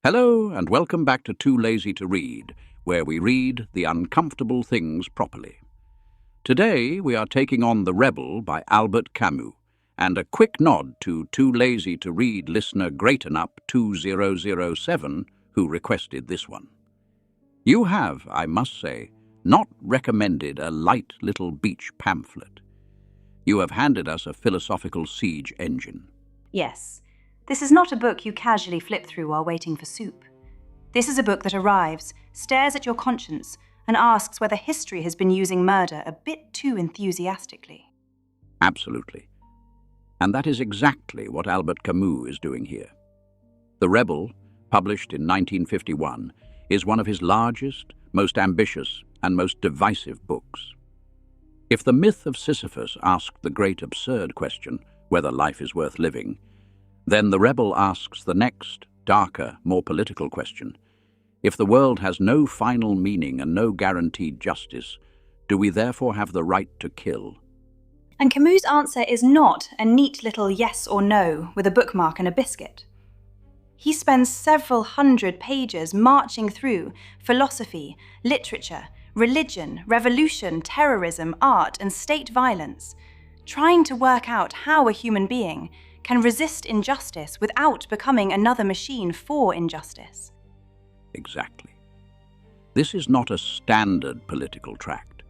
Hello, and welcome back to Too Lazy to Read, where we read the uncomfortable things properly. Today, we are taking on The Rebel by Albert Camus, and a quick nod to Too Lazy to Read listener Greatenup 2007, who requested this one. You have, I must say, not recommended a light little beach pamphlet. You have handed us a philosophical siege engine. Yes, this is not a book you casually flip through while waiting for soup. This is a book that arrives, stares at your conscience, and asks whether history has been using murder a bit too enthusiastically. Absolutely. And that is exactly what Albert Camus is doing here. The Rebel, published in 1951, is one of his largest, most ambitious, and most divisive books. If the myth of Sisyphus asked the great absurd question, whether life is worth living, then The Rebel asks the next, darker, more political question. If the world has no final meaning and no guaranteed justice, do we therefore have the right to kill? And Camus' answer is not a neat little yes or no with a bookmark and a biscuit. He spends several hundred pages marching through philosophy, literature, religion, revolution, terrorism, art, and state violence, trying to work out how a human being can resist injustice without becoming another machine for injustice. Exactly. This is not a standard political tract.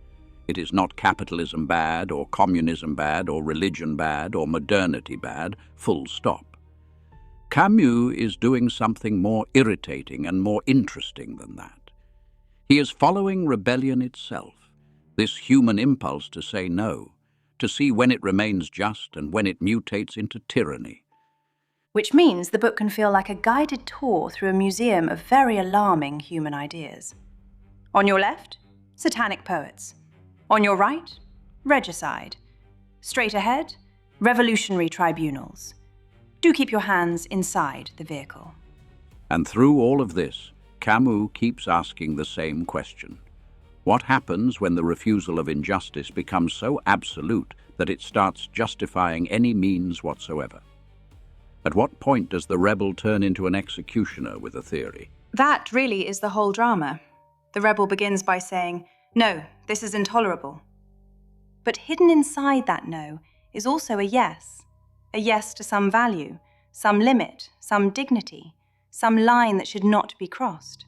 It is not capitalism bad, or communism bad, or religion bad, or modernity bad, full stop. Camus is doing something more irritating and more interesting than that. He is following rebellion itself, this human impulse to say no, to see when it remains just and when it mutates into tyranny. Which means the book can feel like a guided tour through a museum of very alarming human ideas. On your left, satanic poets. On your right, regicide. Straight ahead, revolutionary tribunals. Do keep your hands inside the vehicle. And through all of this, Camus keeps asking the same question. What happens when the refusal of injustice becomes so absolute that it starts justifying any means whatsoever? At what point does the rebel turn into an executioner with a theory? That really is the whole drama. The rebel begins by saying, "No, this is intolerable." But hidden inside that no is also a yes to some value, some limit, some dignity, some line that should not be crossed.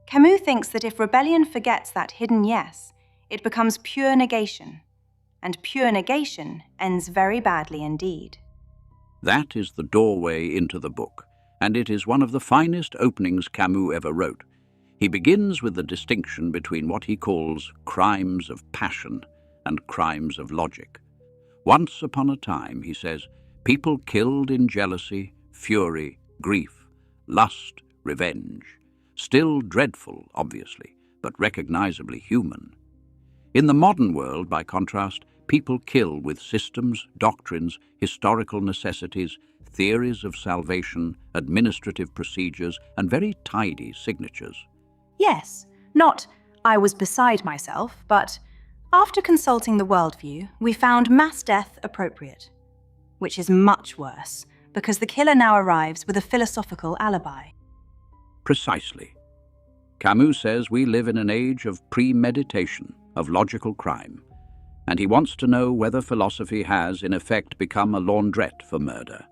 Camus thinks that if rebellion forgets that hidden yes, it becomes pure negation, and pure negation ends very badly indeed. That is the doorway into the book, and it is one of the finest openings Camus ever wrote. He begins with the distinction between what he calls crimes of passion and crimes of logic. Once upon a time, he says, people killed in jealousy, fury, grief, lust, revenge. Still dreadful, obviously, but recognizably human. In the modern world, by contrast, people kill with systems, doctrines, historical necessities, theories of salvation, administrative procedures, and very tidy signatures. Yes, not "I was beside myself," but "after consulting the worldview, we found mass death appropriate," which is much worse, because the killer now arrives with a philosophical alibi. Precisely. Camus says we live in an age of premeditation, of logical crime, and he wants to know whether philosophy has, in effect, become a laundrette for murder.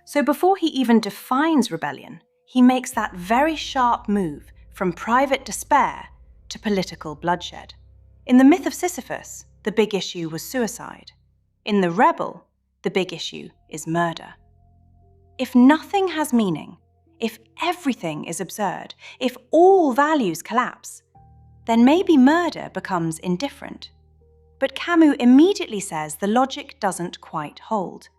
So before he even defines rebellion, he makes that very sharp move from private despair to political bloodshed. In the myth of Sisyphus, the big issue was suicide. In The Rebel, the big issue is murder. If nothing has meaning, if everything is absurd, if all values collapse, then maybe murder becomes indifferent. But Camus immediately says the logic doesn't quite hold.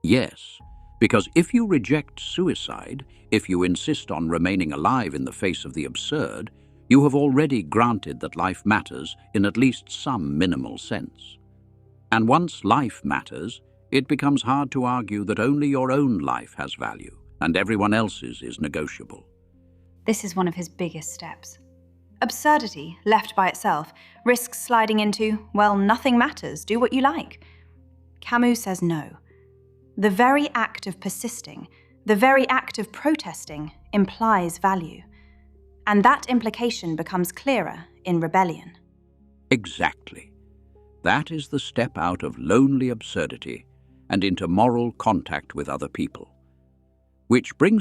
Yes, because if you reject suicide, if you insist on remaining alive in the face of the absurd, you have already granted that life matters in at least some minimal sense. And once life matters, it becomes hard to argue that only your own life has value, and everyone else's is negotiable. This is one of his biggest steps. Absurdity, left by itself, risks sliding into, well, nothing matters, do what you like. Camus says no. The very act of persisting, the very act of protesting, implies value, and that implication becomes clearer in rebellion. Exactly. That is the step out of lonely absurdity and into moral contact with other people. Which brings